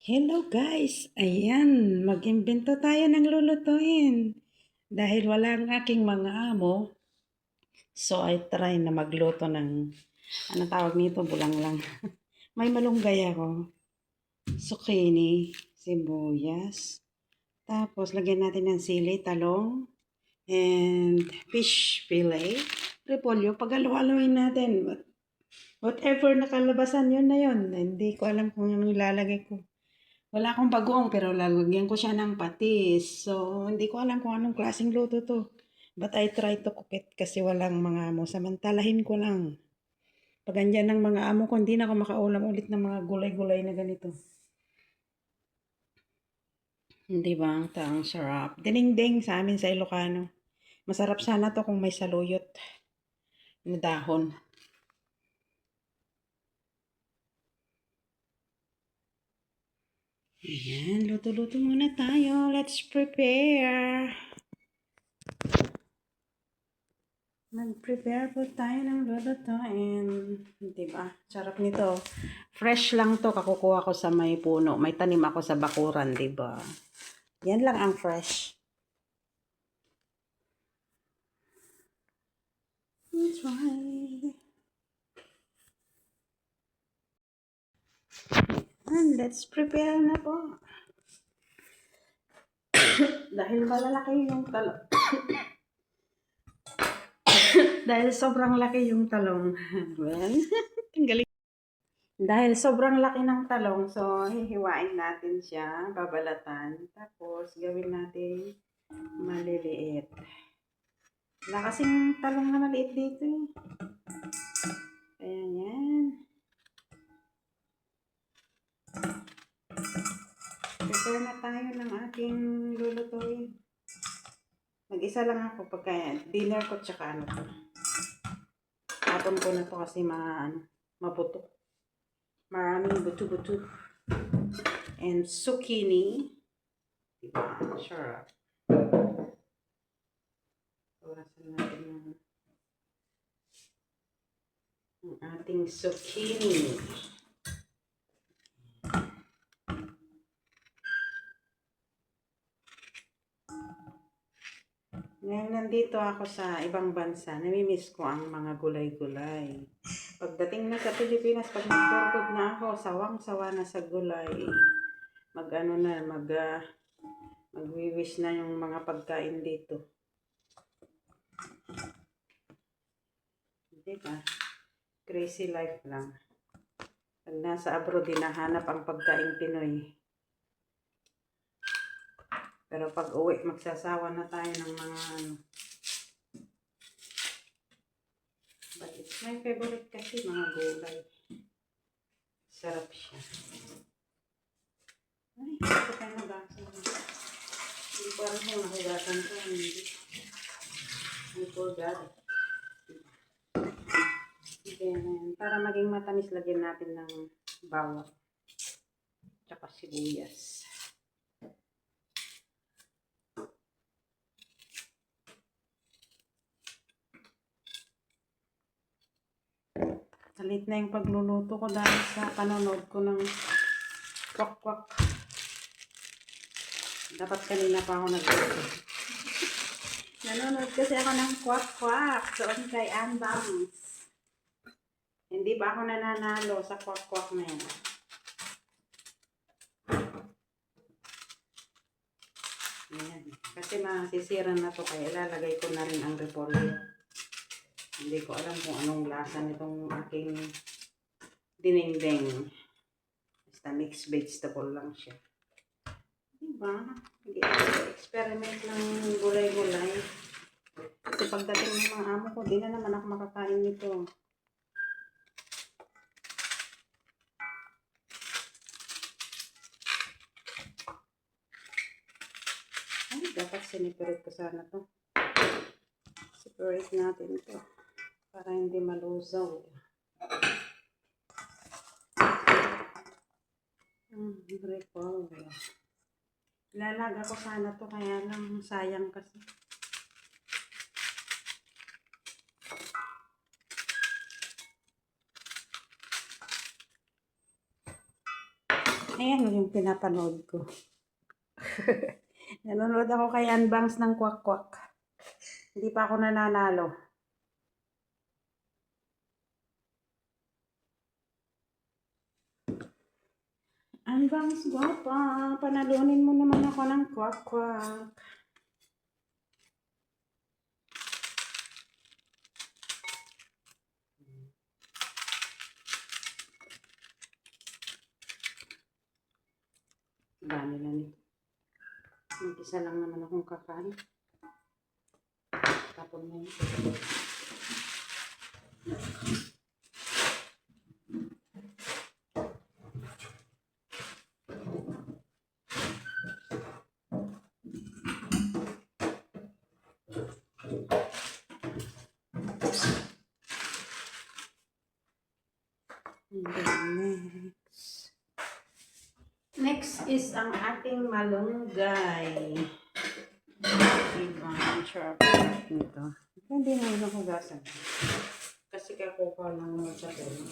Hello guys! Ayan, mag-imbento tayo ng lulutuin. Dahil wala ang aking mga amo, so I try na magluto ng, ano tawag nito, bulang lang. May malunggay ako, zucchini, sibuyas, tapos lagyan natin ng sili, talong, and fish fillet, repolyo, pag-halo-haloin natin. Whatever nakalabasan yun na yun. Hindi ko alam kung anong ilalagay ko. Wala akong bagoong pero lalagyan ko siya ng patis. So, hindi ko alam kung anong klaseng luto to. But I try to cook it kasi walang mga amo. Samantalahin ko lang. Pag andyan ng mga amo ko, hindi na ako makaulam ulit ng mga gulay-gulay na ganito. Hindi ba? Ang sarap. Dinding sa amin sa Ilocano. Masarap sana to kung may saluyot na dahon. Ayan, luto-luto muna tayo. Let's prepare. Mag-prepare po tayo ng lulutuin. Diba? Sarap nito. Fresh lang to. Kakukuha ko sa may puno. May tanim ako sa bakuran, diba? Yan lang ang fresh. Let's try. And let's prepare na po. Dahil malalaki yung talong. Dahil sobrang laki yung talong. Well, galing. Dahil sobrang laki ng talong, so hihiwain natin siya, babalatan. Tapos gawin natin maliliit. Wala kasing talong na maliit dito eh. Ayan yan. Prepare na tayo ng ating lulutuin. Mag-isa lang ako pagka dinner ko tsaka ano to. Hapon ko na to kasi mabuto. Maraming buto-buto. And zucchini. Diba? Sarap. Orasan natin ang ating zucchini. Ngayon nandito ako sa ibang bansa, namimiss ko ang mga gulay-gulay. Pagdating na sa Pilipinas, pag nagturkod na ako, sawang-sawa na sa gulay. Magwiwish na yung mga pagkain dito. Diba? Crazy life lang. Pag nasa abroad, hinahanap ang pagkain Pinoy. Pero pag uwi, magsasawa na tayo ng mga ano. But it's my favorite kasi mga gulay. Sarap siya. Ay, ito tayo nabasa. Hindi ko alam kung nakagatan ko. Hindi. I forgot. Then, para maging matamis, lagyan natin ng bawang. Tsaka sibuyas. Salit na yung pagluluto ko dahil sa panonood ko ng kwak-kwak. Dapat kanina pa ako nagluto. Nanonood kasi ako ng kwak-kwak doon kay Ann Bangs. Hindi ba ako nananalo sa kwak-kwak na yan? Ayan. Kasi masisira na to kaya ilalagay ko na rin ang repolyo. Hindi ko alam kung anong lasa nitong aking dinengdeng. Basta mixed vegetable lang siya. Diba? Experiment ng gulay-gulay. Kasi pagdating ng mga amo ko, di na naman ako makakain nito. Ay, dapat siniperate ko sana to. Separate natin ito. Para hindi malusaw. Repolyo. Lalaga ko sana to kaya lang sayang kasi. Ayan yung pinapanood ko. Nanonood ako kay Unbangs ng Kwak Kwak. Hindi pa ako nananalo. Unbangs gwapa, panalunin mo naman ako ng Kwak Kwak. Dami na nito. Mag-isa lang naman akong kakain. Tapon na yun. Next is ang ating malunggay. Diba? Ang sharp nito. Hindi na yun ako gasan. Kasi kakuha lang mo sa tono.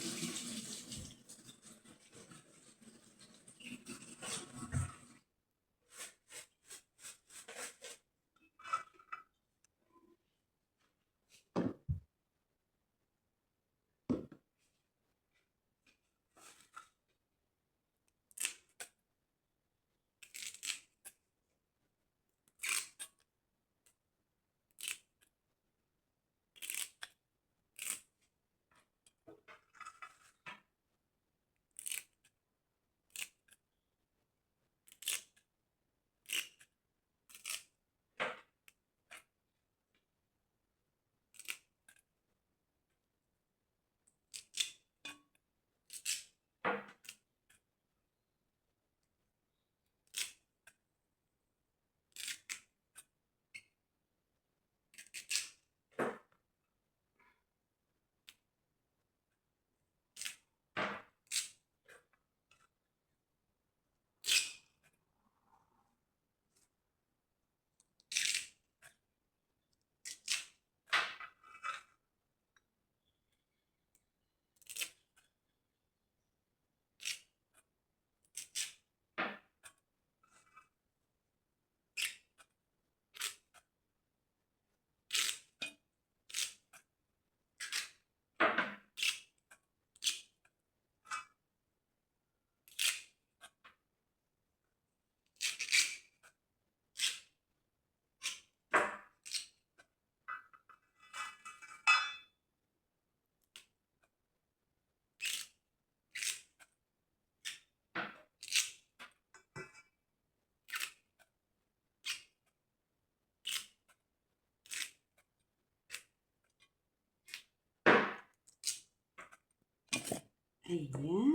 Ayan.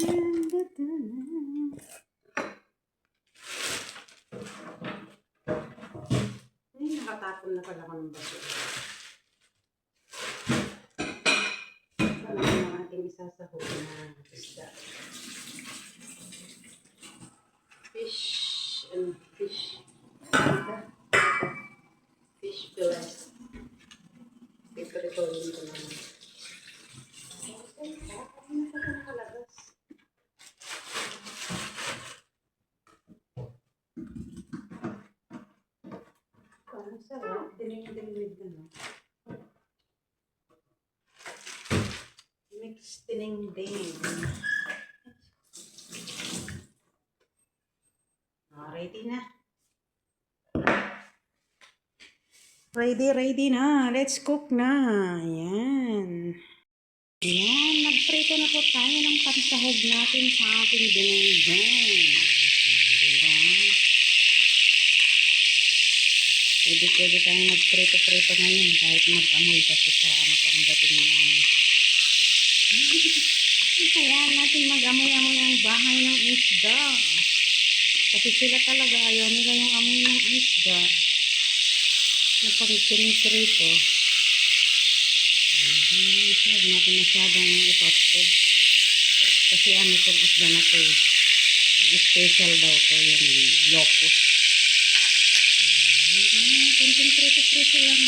Dito na. Ay, nakatapon na pala ako ng basura. Alam mo ang ating isasahog na isda. Fish. Fish. Fish fillet. Pipritoyin ko naman. Ang sarap. Dinig-dinig na, no? Mix tining-ding. Ready na. Ready na. Let's cook na. Ayan. Ayan. Nagprito na po tayo ng pansahog natin sa ating dining-ding. Diba? Pwede tayong magprito-prito ngayon kahit mag-amoy kasi sa ano pang dating namin. Kaya natin mag-amoy-amoy ang bahay ng isda. Kasi sila talaga ayaw nila yung amoy ng isda na pang piniprito. Huwag natin masyadong itoasted. Kasi ano itong isda na ito eh. Special daw to yung locust. Konting prito-prito lang.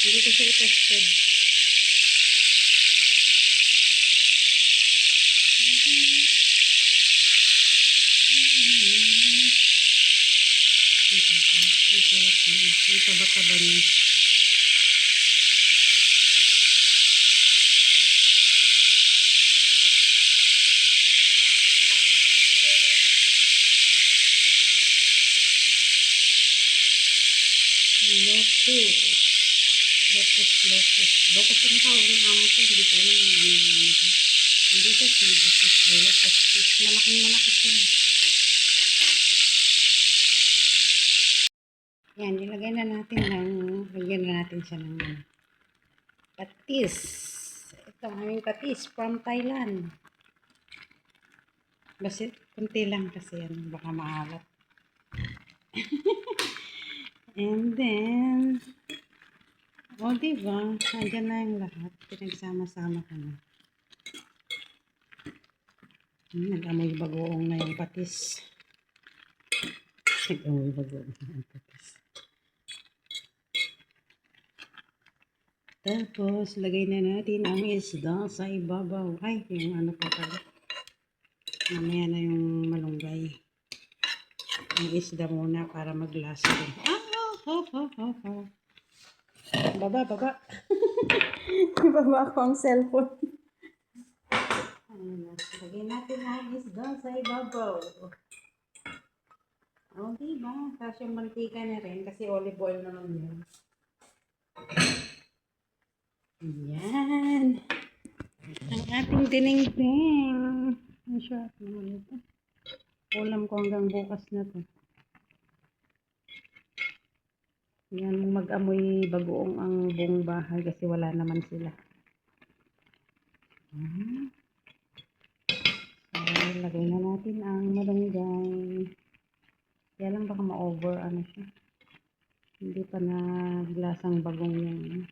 Hindi ko siya itoasted. Ang sarap niya. Ang taba-taba niya. Locos. Locos. Locos ang tawag ng amo ko. Hindi ko alam yung ano yung ano ko. Hindi siya sibas. Locos. Malaking malaki siya. Yan, lagyan na natin siya ng patis. Ito ang aming patis from Thailand. Basta kunti lang kasi yan, baka maalat. And then, diba? Nandiyan na yung lahat. Pinagsama-sama ko na. Nag-amoy bagoong na yung patis. Nag-amoy bagoong na yung patis. Tapos, lagay na natin ang isda sa ibabaw. Ay, yung ano pa pala. Mamaya na yung malunggay. Ang isda muna para maglasa din. Baba. Baba ko ang cellphone. Ayan, lagay natin ang isda sa ibabaw. Diba? Tapos yung mantika na rin kasi olive oil naman yun. Ayan. Ang ating dinengdeng. Ang sarap naman ito. Ulam ko hanggang bukas na to. Yan, mag-amoy bagoong ang buong bahay kasi wala naman sila. So, lagay na natin ang malunggay. Kaya lang baka ma-over ano siya. Hindi pa naglasang bagong yung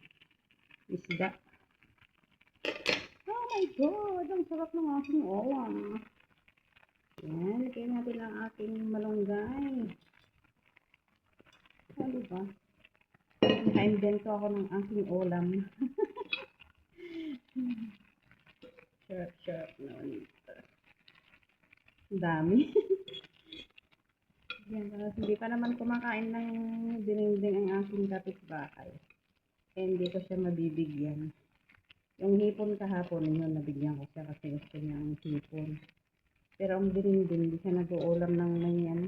isda. Oh my God! Ang sarap ng aking ulam. Yan, lagay natin ang ating malunggay. Diba? Naka-invento ako ng aking ulam. Sarap naman ito. Dami. Yan, hindi pa naman kumakain ng dinengdeng ang aking kapitbahay. Hindi ko siya mabibigyan. Yung hipon kahapon, yun, nabigyan ko siya kasi gusto niya ang hipon. Pero ang dinengdeng, hindi siya nag-uulam ng may ano.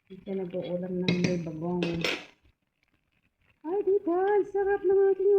Hindi siya nag-uulam ng may bagong. Ay, diba? Sarap ng aking